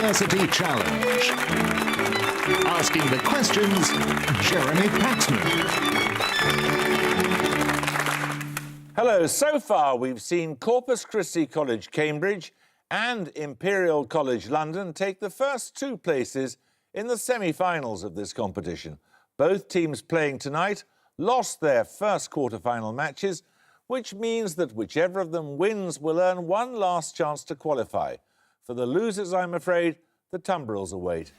University Challenge. Asking the questions, Jeremy Paxman. Hello, so far we've seen Corpus Christi College, Cambridge and Imperial College, London take the first two places in the semi-finals of this competition. Both teams playing tonight lost their first quarter-final matches, which means that whichever of them wins will earn one last chance to qualify. For the losers, I'm afraid, the tumbrils await.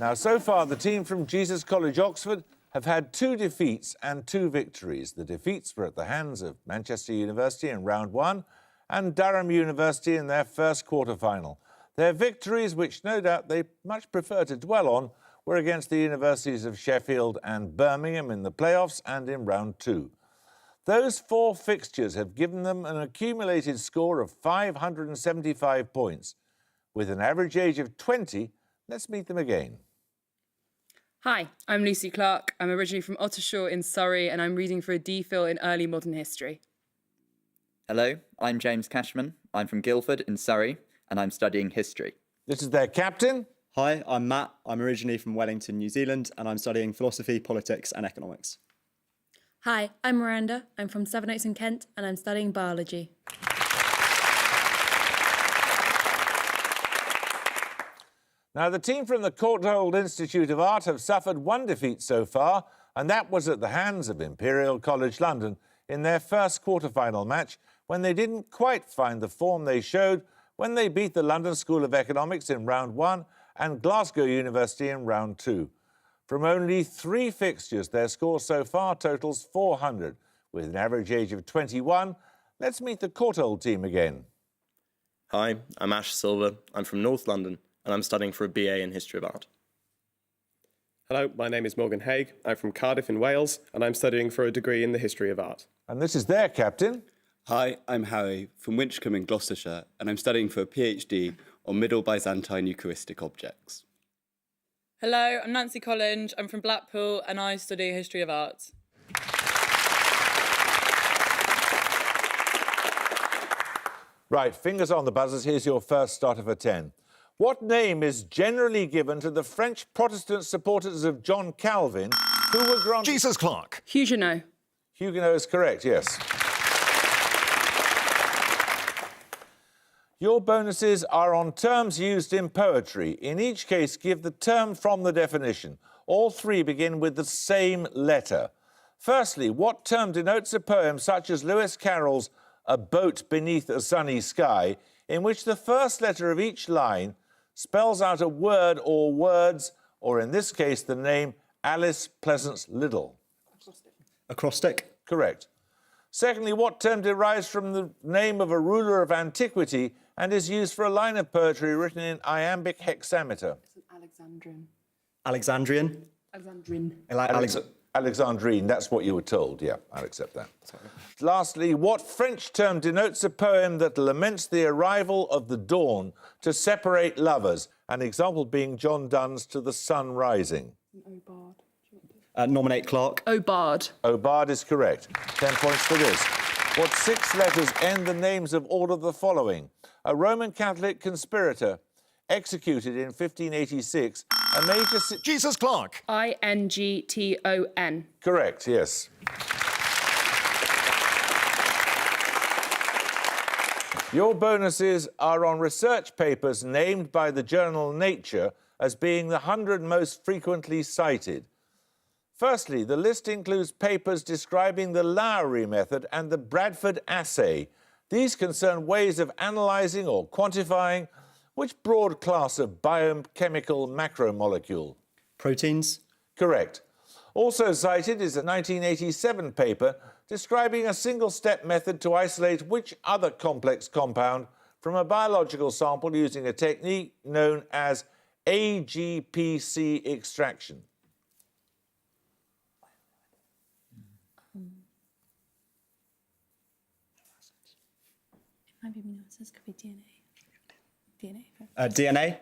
Now, so far, the team from Jesus College, Oxford, have had 2 defeats and 2 victories. The defeats were at the hands of Manchester University in round 1 and Durham University in their first quarter-final. Their victories, which no doubt they much prefer to dwell on, were against the universities of Sheffield and Birmingham in the playoffs and in round 2. Those 4 fixtures have given them an accumulated score of 575 points. With an average age of 20, let's meet them again. Hi, I'm Lucy Clark. I'm originally from Ottershaw in Surrey and I'm reading for a DPhil in early modern history. Hello, I'm James Cashman. I'm from Guildford in Surrey and I'm studying history. This is their captain. Hi, I'm Matt. I'm originally from Wellington, New Zealand, and I'm studying philosophy, politics and economics. Hi, I'm Miranda. I'm from Sevenoaks in Kent and I'm studying biology. Now, the team from the Courtauld Institute of Art have suffered 1 defeat so far, and that was at the hands of Imperial College London in their first quarter-final match, when they didn't quite find the form they showed when they beat the London School of Economics in round 1 and Glasgow University in round 2. From only 3 fixtures, their score so far totals 400. With an average age of 21, let's meet the Courtauld team again. Hi, I'm Ash Silver. I'm from North London and I'm studying for a BA in History of Art. Hello, my name is Morgan Haig. I'm from Cardiff in Wales and I'm studying for a degree in the History of Art. And this is their captain. Hi, I'm Harry from Winchcombe in Gloucestershire and I'm studying for a PhD on Middle Byzantine Eucharistic objects. Hello, I'm Nancy Collins. I'm from Blackpool and I study History of Art. Right, fingers on the buzzers. Here's your first starter for 10. What name is generally given to the French Protestant supporters of John Calvin who were granted... Jesus Clark. Huguenot. Huguenot is correct, yes. Your bonuses are on terms used in poetry. In each case, give the term from the definition. All 3 begin with the same letter. Firstly, what term denotes a poem such as Lewis Carroll's A Boat Beneath a Sunny Sky, in which the first letter of each line spells out a word or words, or in this case, the name Alice Pleasance Liddell? Acrostic. Correct. Secondly, what term derives from the name of a ruler of antiquity and is used for a line of poetry written in iambic hexameter? It's an Alexandrian. Alexandrian. Alexandrine, that's what you were told. Yeah, I'll accept that. Sorry. Lastly, what French term denotes a poem that laments the arrival of the dawn to separate lovers? An example being John Donne's To the Sun Rising. Nominate Clark. Obard. Obard is correct. 10 points for this. What 6 letters end the names of all of the following? A Roman Catholic conspirator executed in 1586, a major... Jesus Clark. Ington. Correct, yes. Your bonuses are on research papers named by the journal Nature as being the 100 most frequently cited. Firstly, the list includes papers describing the Lowry method and the Bradford assay. These concern ways of analysing or quantifying which broad class of biochemical macromolecule? Proteins. Correct. Also cited is a 1987 paper describing a single-step method to isolate which other complex compound from a biological sample using a technique known as AGPC extraction. Might be nuances, could be DNA. DNA?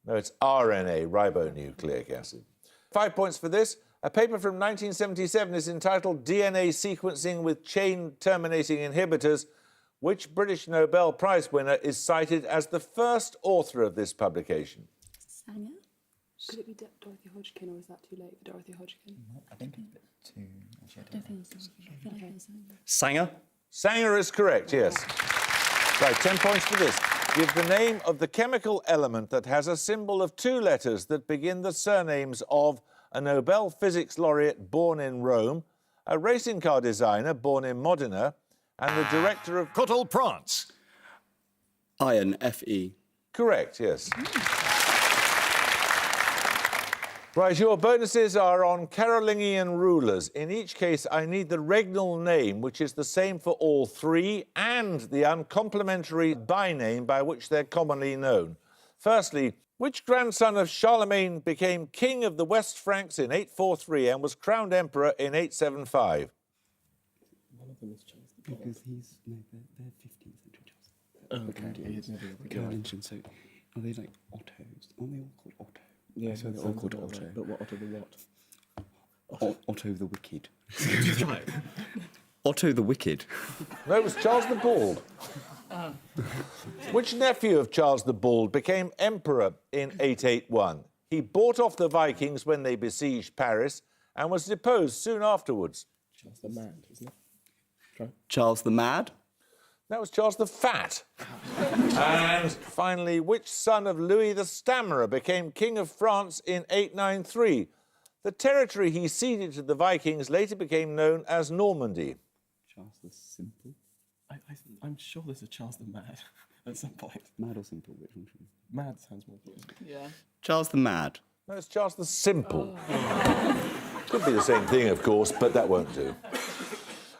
No, it's RNA, ribonucleic acid. 5 points for this. A paper from 1977 is entitled DNA Sequencing with Chain Terminating Inhibitors. Which British Nobel Prize winner is cited as the first author of this publication? Sanger? Could it be Dorothy Hodgkin, or is that too late for Dorothy Hodgkin? I think it's a bit too... Sanger? Sanger is correct, yes. Right, 10 points for this. Give the name of the chemical element that has a symbol of 2 letters that begin the surnames of a Nobel physics laureate born in Rome, a racing car designer born in Modena, and the director of... Cottle Prance. Iron, Fe. Correct, yes. Right, your bonuses are on Carolingian rulers. In each case, I need the regnal name, which is the same for all 3, and the uncomplimentary byname by which they're commonly known. Firstly, which grandson of Charlemagne became king of the West Franks in 843 and was crowned emperor in 875? One of them is Charles the Bald. Because he's... No, they're 15th century Charles. Oh, okay. The Carolingians, so are they like Ottos? Aren't they all called Otto? Yeah, so they're all called Otto. But what Otto the what? Otto the Wicked. Otto the Wicked. No, it was Charles the Bald. Which nephew of Charles the Bald became emperor in 881? He bought off the Vikings when they besieged Paris and was deposed soon afterwards. Charles the Mad, isn't it? Charles the Mad. That was Charles the Fat. And finally, which son of Louis the Stammerer became king of France in 893? The territory he ceded to the Vikings later became known as Normandy. Charles the Simple. I'm sure there's a Charles the Mad at some point. Mad or Simple? Which one? Mad sounds more plausible. Yeah. Charles the Mad. No, it's Charles the Simple. Could be the same thing, of course, but that won't do.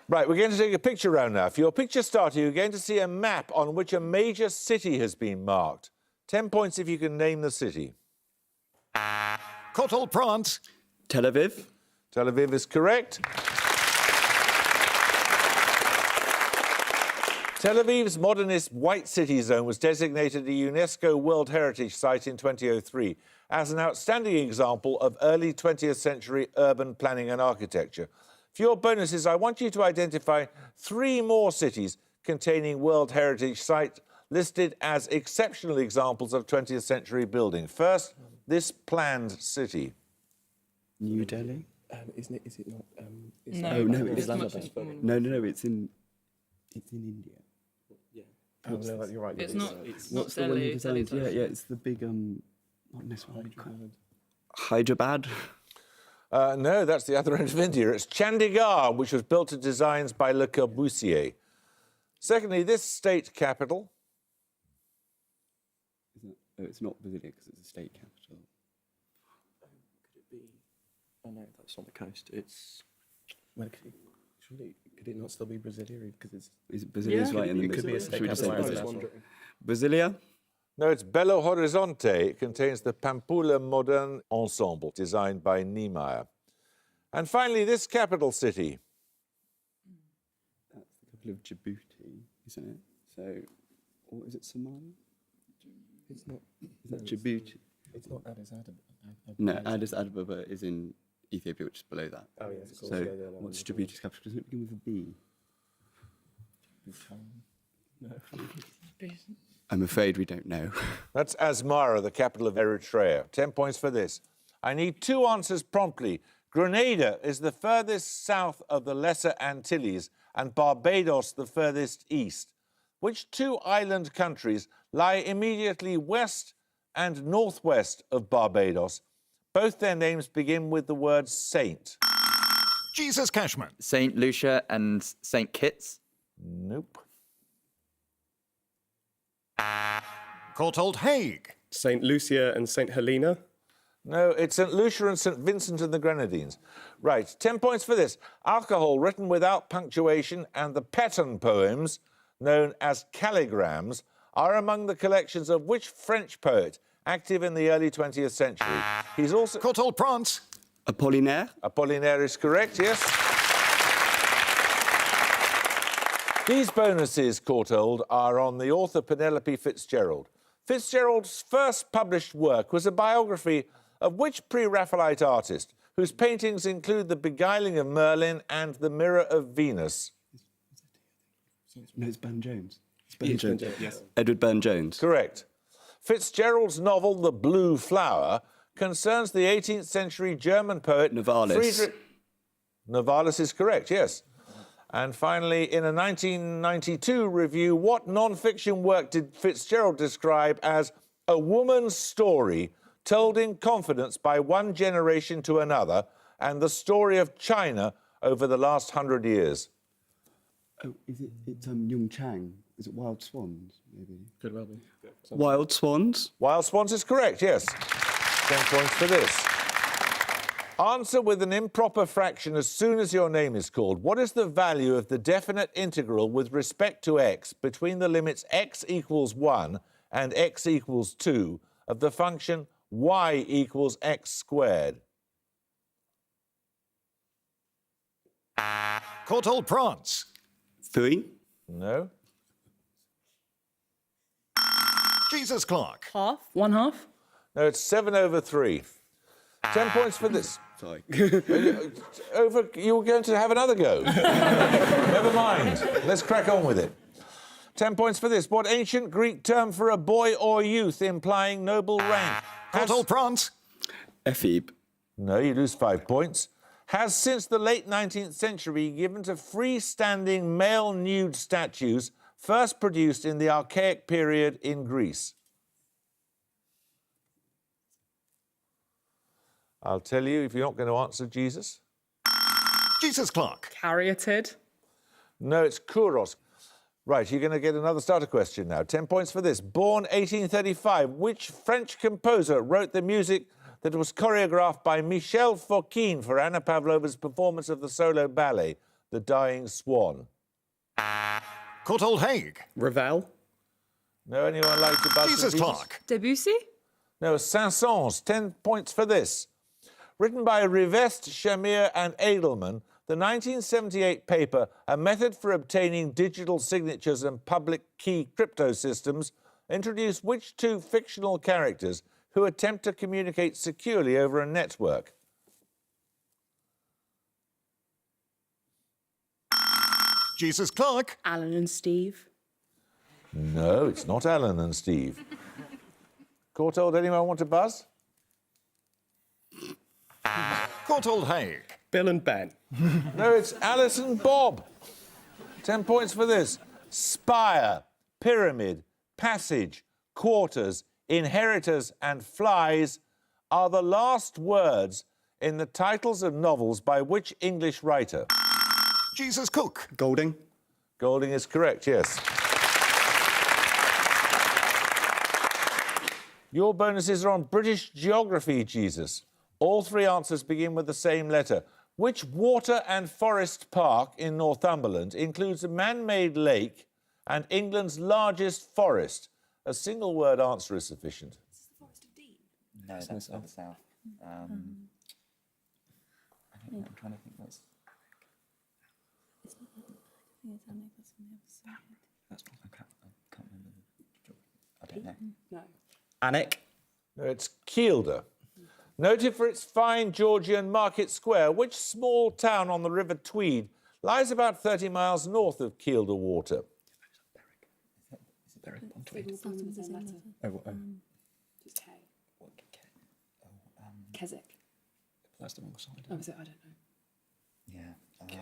Right, we're going to take a picture round now. For your picture starter, you're going to see a map on which a major city has been marked. 10 points if you can name the city. Cottle Prance. Tel Aviv. Tel Aviv is correct. Tel Aviv's modernist White City Zone was designated a UNESCO World Heritage Site in 2003 as an outstanding example of early 20th century urban planning and architecture. For your bonuses, I want you to identify 3 more cities containing World Heritage Sites listed as exceptional examples of 20th century building. First, this planned city. New Delhi. Isn't it? Is it not? No, Oh no, it's Islamabad. no. It's in India. Yeah. Oh no, you're right. It's not. It's not What's the one you Delhi. designed? Yeah, it's the big not this one. Hyderabad. No, that's the other end of India. It's Chandigarh, which was built to designs by Le Corbusier. Secondly, this state capital. Oh, it's not Brasilia because it's a state capital. Could it be? Oh no, that's on the coast. It's. Well, could it not still be Brasilia because it's? Brasilia's right in the It could be a state capital. I was just wondering. Brasilia. No, it's Belo Horizonte. It contains the Pampulha Modern Ensemble, designed by Niemeyer. And finally, this capital city. That's the capital of Djibouti, isn't it? So, or is it Somalia? It's not. Is that Djibouti? It's not Addis Ababa. No, Addis Ababa is in Ethiopia, which is below that. Oh yes, of course. So, yeah, what's Djibouti's capital? Doesn't it begin with a B? No. I'm afraid we don't know. That's Asmara, the capital of Eritrea. 10 points for this. I need 2 answers promptly. Grenada is the furthest south of the Lesser Antilles and Barbados the furthest east. Which 2 island countries lie immediately west and northwest of Barbados? Both their names begin with the word saint. Jesus Cashman. St. Lucia and St. Kitts. Nope. Courtauld Hague. St. Lucia and St. Helena. No, it's St. Lucia and St. Vincent and the Grenadines. Right, 10 points for this. Alcohol written without punctuation and the Pétain poems, known as calligrams, are among the collections of which French poet active in the early 20th century? He's also... Courtauld Prance. Apollinaire. Apollinaire is correct, yes. These bonuses, Courtauld, are on the author Penelope Fitzgerald. Fitzgerald's first published work was a biography of which pre-Raphaelite artist, whose paintings include The Beguiling of Merlin and The Mirror of Venus? No, it's Burne-Jones. Yes, Burne-Jones, yes. Edward Burne-Jones. Correct. Fitzgerald's novel The Blue Flower concerns the 18th century German poet Novalis. Friedrich... Novalis is correct, yes. And finally, in a 1992 review, what non-fiction work did Fitzgerald describe as a woman's story told in confidence by one generation to another and the story of China over the last 100 years? Oh, is it? It's Yung Chang. Is it Wild Swans? Maybe. Could well be. Wild Swans. Wild Swans is correct, yes. 10 points for this. Answer with an improper fraction as soon as your name is called. What is the value of the definite integral with respect to x between the limits x equals 1 and x equals 2 of the function y equals x squared? Caught old prawns. 3. No? Jesus clock. Half? 1/2? No, it's 7/3. 10 points for this. Sorry. You were going to have another go. Never mind. Let's crack on with it. 10 points for this. What ancient Greek term for a boy or youth implying noble rank? Caught old prawns. Ephebe. No, you lose 5 points. Has since the late 19th century given to freestanding male nude statues first produced in the archaic period in Greece? I'll tell you if you're not going to answer Jesus. Jesus clock. Caryatid? No, it's Kouros. Right, you're going to get another starter question now. 10 points for this. Born 1835, which French composer wrote the music that was choreographed by Michel Fokine for Anna Pavlova's performance of the solo ballet, The Dying Swan? Caught old Haig. Ravel. No, anyone like to buzz? Jesus for clock. Debussy? No, Saint-Saëns. 10 points for this. Written by Rivest, Shamir and Edelman, the 1978 paper, A Method for Obtaining Digital Signatures and Public Key Crypto Systems, introduced which two fictional characters who attempt to communicate securely over a network? Jesus clock. Alan and Steve? No, it's not Alan and Steve. Courtauld, anyone want to buzz? Caught old Haig. Bill and Ben. No, it's Alice and Bob. 10 points for this. Spire, pyramid, passage, quarters, inheritors and flies are the last words in the titles of novels by which English writer? Jesus Cook. Golding. Golding is correct, yes. Your bonuses are on British geography, Jesus. All three answers begin with the same letter. Which water and forest park in Northumberland includes a man-made lake and England's largest forest? A single-word answer is sufficient. No, that's not the south. I don't know, I'm trying to think what's... I can't remember. I don't know. No. Alnwick. No, it's Kielder. Noted for its fine Georgian market square, which small town on the River Tweed lies about 30 miles north of Kielder Water? Is it Berwick on Tweed? It's K. What? Keswick. That's the wrong side. Oh, is it? I don't know. Yeah.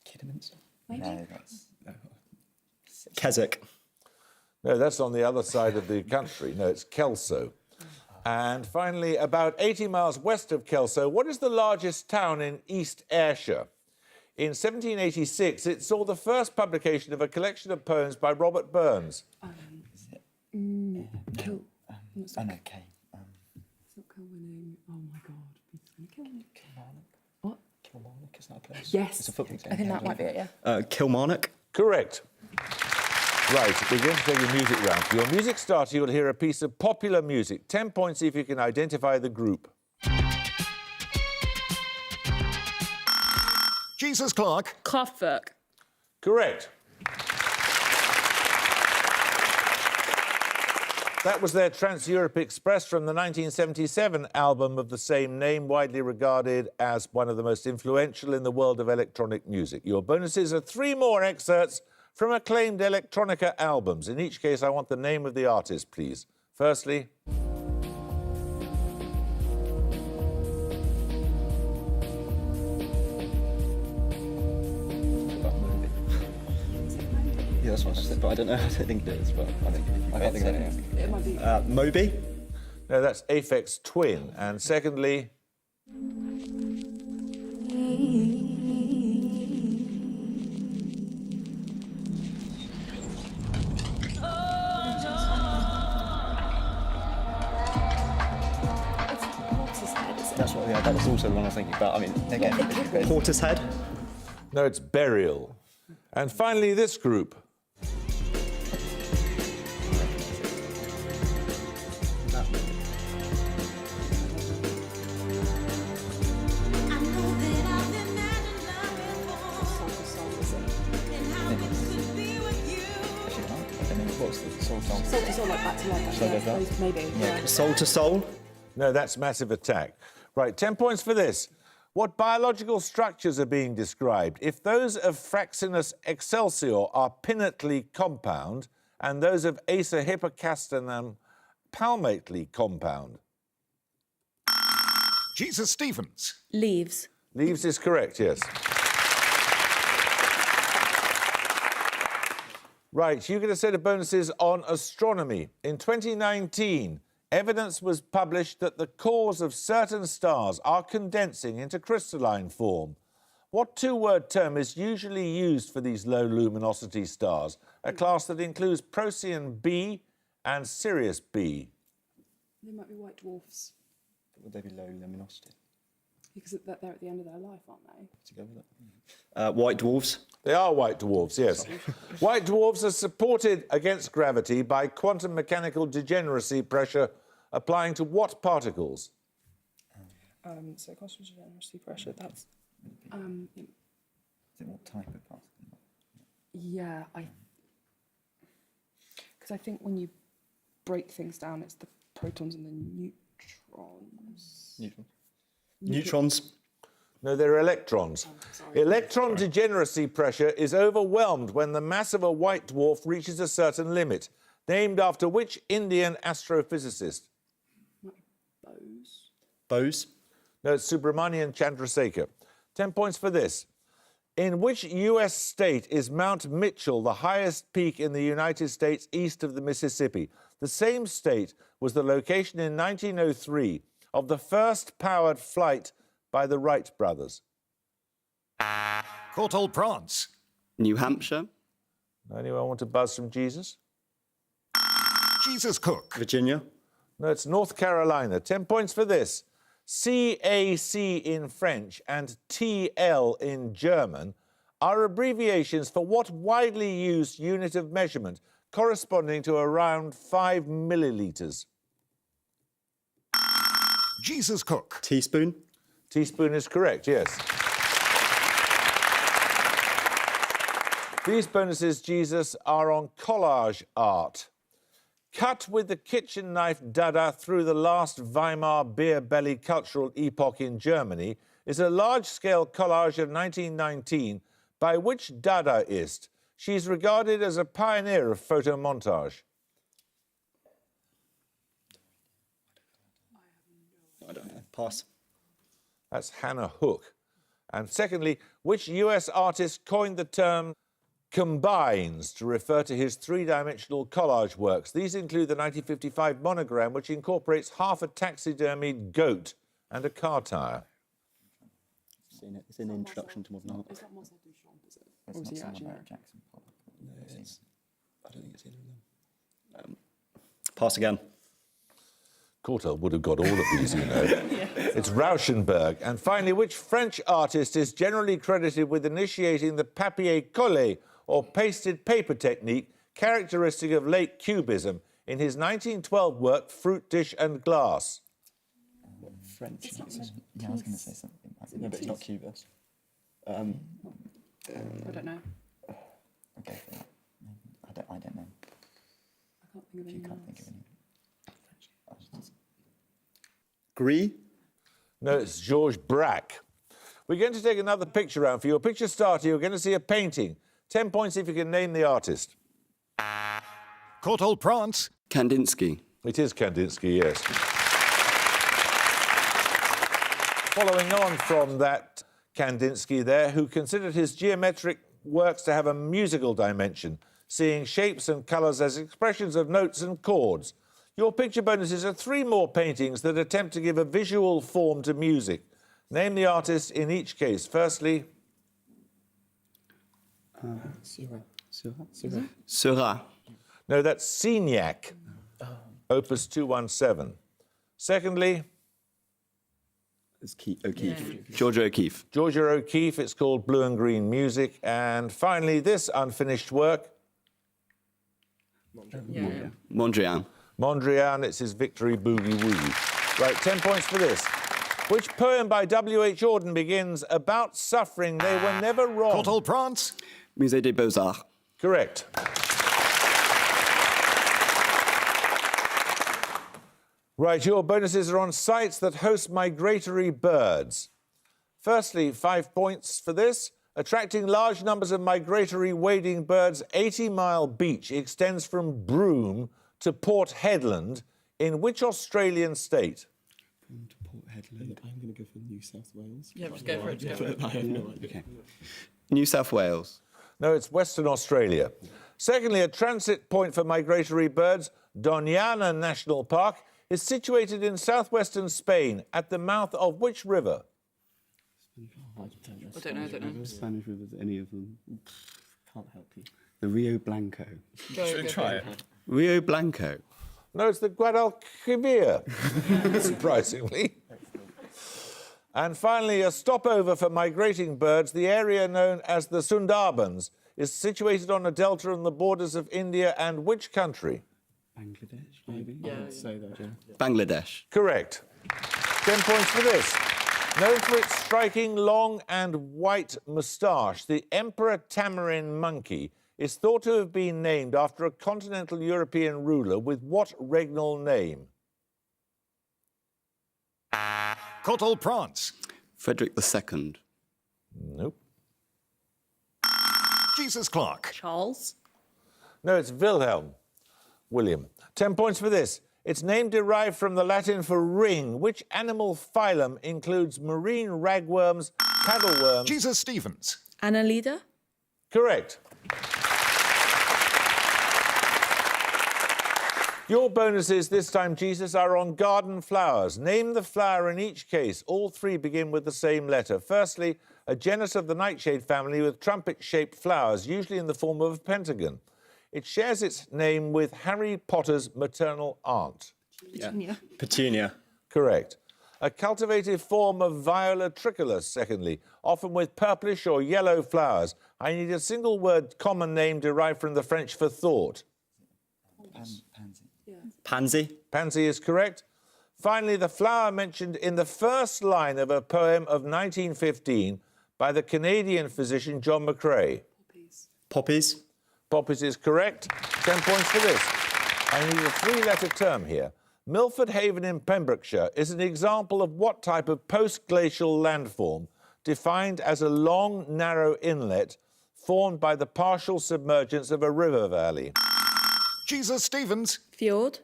Kidderminster. No, that's... Keswick. No, that's on the other side of the country. No, it's Kelso. And finally, about 80 miles west of Kelso, what is the largest town in East Ayrshire? In 1786, it saw the first publication of a collection of poems by Robert Burns. Is it... Kill. It's not okay. It's not Kilwinning. Oh my God. Kilmarnock. What? Kilmarnock, isn't that a place? Yes. It's a football team. I think that might be it, yeah. Kilmarnock. Correct. Right, we're going to take a music round. For your music starter, you'll hear a piece of popular music. 10 points if you can identify the group. Jesus clock. Kraftwerk. Correct. That was their Trans-Europe Express from the 1977 album of the same name, widely regarded as one of the most influential in the world of electronic music. Your bonuses are 3 more excerpts from acclaimed electronica albums. In each case, I want the name of the artist, please. Firstly... Yeah, that's what I said, but I don't know. I don't think it is, but I can't think of anything. It might be. Moby. No, that's Aphex Twin. And secondly... That's what. Yeah, that was also the one I was thinking about. I mean, again, Portishead. No, it's Burial. And finally, this group. It's all like back to life. Shall I go for that? Maybe. Yeah. Soul to Soul. No, that's Massive Attack. Right, 10 points for this. What biological structures are being described? If those of Fraxinus excelsior are pinnately compound and those of Acer hippocastanum palmately compound. Jesus Stevens. Leaves. Leaves is correct, yes. Right, you get a set of bonuses on astronomy. In 2019, evidence was published that the cores of certain stars are condensing into crystalline form. What two-word term is usually used for these low luminosity stars, a class that includes Procyon B and Sirius B? They might be white dwarfs Would they be low luminosity? because they're at the end of their life, aren't they? To go with it. White dwarfs. They are white dwarfs, yes. White dwarfs are supported against gravity by quantum mechanical degeneracy pressure applying to what particles? So quantum degeneracy pressure. That's. Is it what type of particle? Yeah, because I think when you break things down, it's the protons and the neutrons. Neutrons. No, they're electrons. Electron degeneracy pressure is overwhelmed when the mass of a white dwarf reaches a certain limit, named after which Indian astrophysicist? Bose. No, it's Subramanian Chandrasekhar. 10 points for this. In which US state is Mount Mitchell the highest peak in the United States east of the Mississippi? The same state was the location in 1903 of the first powered flight by the Wright brothers. Courtauld Prance. New Hampshire. Anyone want to buzz from Jesus? Jesus Cook. Virginia. No, it's North Carolina. 10 points for this. CAC in French and TL in German are abbreviations for what widely used unit of measurement corresponding to around 5 millilitres? Jesus Cook. Teaspoon. Teaspoon is correct, yes. These bonuses, Jesus, are on collage art. Cut with the kitchen knife Dada through the last Weimar beer belly cultural epoch in Germany is a large-scale collage of 1919 by which Dadaist? She's regarded as a pioneer of photomontage. I don't know. Pass. That's Hannah Hook. And secondly, which US artist coined the term combines to refer to his three-dimensional collage works? These include the 1955 monogram, which incorporates half a taxidermied goat and a car tyre. It's in the introduction to modern art. Is that Marcel Duchamp, is it? It's Or is not he Samuel actually? Barrett Jackson. No, I don't think it's either of them. Pass again. Courtauld would have got all of these, you know. It's Rauschenberg. And finally, which French artist is generally credited with initiating the papier-collé, or pasted paper technique, characteristic of late Cubism, in his 1912 work, Fruit Dish and Glass? French. Yeah, I was going to say something. No, but it's not Cubist. I don't know. Okay, for that. I don't know. I can't think of You anyone can't think else. of any. Gris. No, it's Georges Braque. We're going to take another picture round. For your picture starter, you're going to see a painting. 10 points if you can name the artist. Courtauld Prance. Kandinsky. It is Kandinsky, yes. Following on from that Kandinsky there, who considered his geometric works to have a musical dimension, seeing shapes and colours as expressions of notes and chords. Your picture bonuses are 3 more paintings that attempt to give a visual form to music. Name the artist in each case. Firstly... Seurat. No, that's Signac, Opus 217. Secondly... It's O'Keeffe. Georgia O'Keeffe. Georgia O'Keeffe, it's called Blue and Green Music. And finally, this unfinished work... Mondrian. Mondrian, it's his Victory Boogie Woogie. Right, 10 points for this. Which poem by W.H. Auden begins, about suffering they were never wrong? Courtauld Prance. Musée des Beaux-Arts. Correct. Right, your bonuses are on sites that host migratory birds. Firstly, 5 points for this. Attracting large numbers of migratory wading birds, 80-mile beach extends from Broome to Port Hedland in which Australian state? To Port Hedland. I'm going to go for New South Wales. Yeah, just go for it. I have no idea. Okay. New South Wales. No, it's Western Australia. Secondly, a transit point for migratory birds, Doñana National Park, is situated in southwestern Spain at the mouth of which river? I don't know. Spanish rivers, any of them. Can't help you. The Rio Blanco. Go Try it. Rio Blanco. No, it's the Guadalquivir, surprisingly. And finally, a stopover for migrating birds, the area known as the Sundarbans, is situated on a delta on the borders of India and which country? Bangladesh, maybe? I'd say that, yeah. Bangladesh. Correct. 10 points for this. Known for its striking long and white moustache, the Emperor Tamarin monkey is thought to have been named after a continental European ruler with what regnal name? Courtauld Prance. Frederick II. Nope. Jesus Clark. Charles. No, it's William. 10 points for this. Its name derived from the Latin for ring. Which animal phylum includes marine ragworms, paddleworms? Jesus Stevens. Annelida. Correct. Your bonuses this time, Jesus, are on garden flowers. Name the flower in each case. All 3 begin with the same letter. Firstly, a genus of the nightshade family with trumpet-shaped flowers, usually in the form of a pentagon. It shares its name with Harry Potter's maternal aunt. Petunia. Correct. A cultivated form of Viola tricolor, secondly, often with purplish or yellow flowers. I need a single word common name derived from the French for thought. Pansy. Pansy. Pansy is correct. Finally, the flower mentioned in the first line of a poem of 1915 by the Canadian physician John McCrae. Poppies. Poppies is correct. 10 points for this. I need a 3-letter term here. Milford Haven in Pembrokeshire is an example of what type of post-glacial landform, defined as a long, narrow inlet formed by the partial submergence of a river valley? Jesus Stevens. Fjord.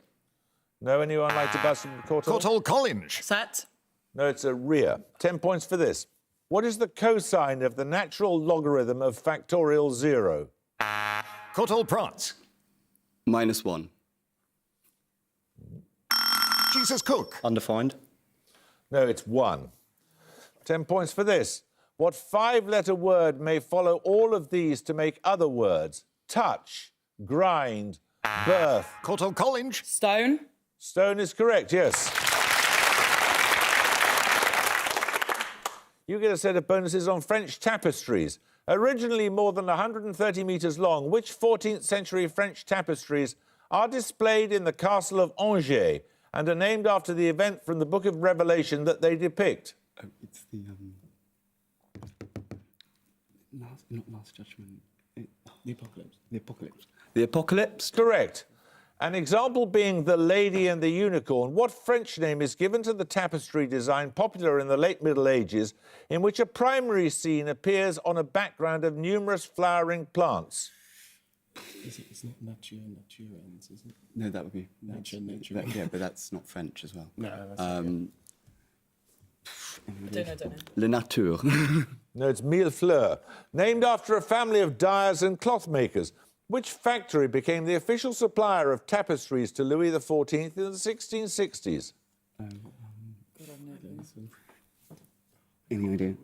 No, anyone like to buzz from Courtauld? Courtauld Collins. Set. No, it's a rear. 10 points for this. What is the cosine of the natural logarithm of factorial 0? Courtauld Prance. -1. Jesus Cook. Undefined. No, it's 1. 10 points for this. What 5-letter word may follow all of these to make other words? Touch, grind, birth. Courtauld Collins. Stone. Stone is correct, yes. You get a set of bonuses on French tapestries. Originally more than 130 metres long, which 14th century French tapestries are displayed in the castle of Angers and are named after the event from the Book of Revelation that they depict? Oh, it's the not Last Judgment. The Apocalypse. The Apocalypse. Correct. An example being The Lady and the Unicorn. What French name is given to the tapestry design popular in the late Middle Ages, in which a primary scene appears on a background of numerous flowering plants? It's not nature ends, is it? No, that would be Nature. Yeah, but that's not French as well. No, that's Don't know. Le Nature. No, it's Millefleur. Named after a family of dyers and cloth makers. Which factory became the official supplier of tapestries to Louis XIV in the 1660s? Any idea?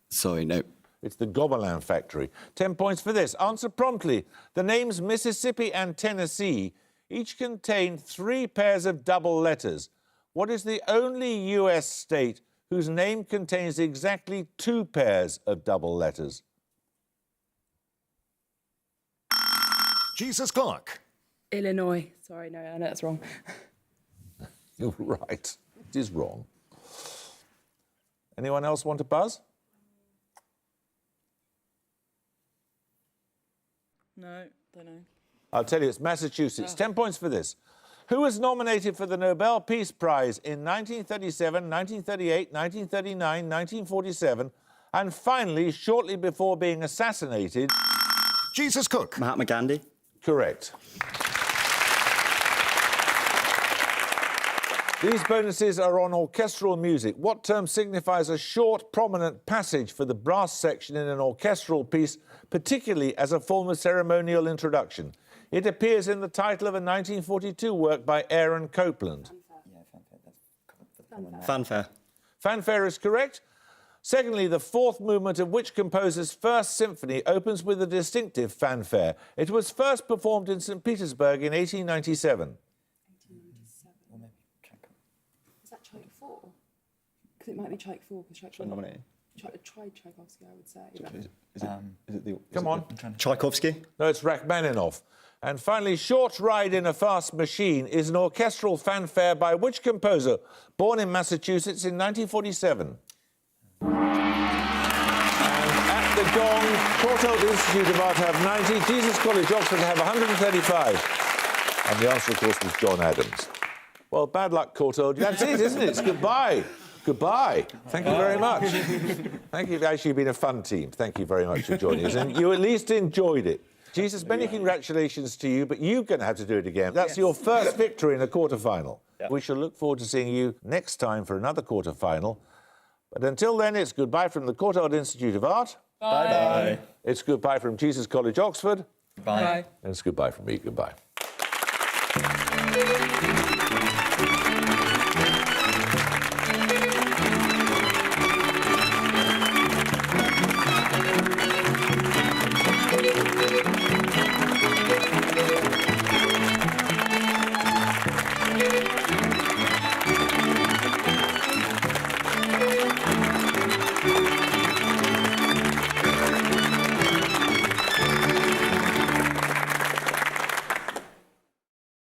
Sorry, no. It's the Gobelin factory. 10 points for this. Answer promptly. The names Mississippi and Tennessee each contain 3 pairs of double letters. What is the only US state whose name contains exactly 2 pairs of double letters? Jesus Clark. Illinois. Sorry, no, I know that's wrong. You're right. It is wrong. Anyone else want to buzz? No, don't know. I'll tell you, it's Massachusetts. 10 points for this. Who was nominated for the Nobel Peace Prize in 1937, 1938, 1939, 1947, and finally, shortly before being assassinated? Jesus Cook. Mahatma Gandhi. Correct. These bonuses are on orchestral music. What term signifies a short, prominent passage for the brass section in an orchestral piece, particularly as a form of ceremonial introduction? It appears in the title of a 1942 work by Aaron Copland. Fanfare. Fanfare is correct. Secondly, the 4th movement of which composer's first symphony opens with a distinctive fanfare. It was first performed in St. Petersburg in 1897. 1897. Is that Tchaik 4? Because it might be Tchaik 4. Because Tchaik 4. Nominated. Tried Tchaikovsky, I would say. Come on. Tchaikovsky. No, it's Rachmaninoff. And finally, Short Ride in a Fast Machine is an orchestral fanfare by which composer, born in Massachusetts in 1947? And at the Gong, Courtauld Institute of Art have 90, Jesus College, Oxford have 135. And the answer, of course, was John Adams. Well, bad luck, Courtauld. That's it, isn't it? It's goodbye. Goodbye. Thank you very much. Thank you. You've actually been a fun team. Thank you very much for joining us. And you at least enjoyed it. Jesus, many congratulations to you, but you're going to have to do it again. That's your first victory in a quarter-final. Yep. We shall look forward to seeing you next time for another quarter-final. But until then, it's goodbye from the Courtauld Institute of Art. Bye. Bye. It's goodbye from Jesus College, Oxford. Bye. And it's goodbye from me. Goodbye.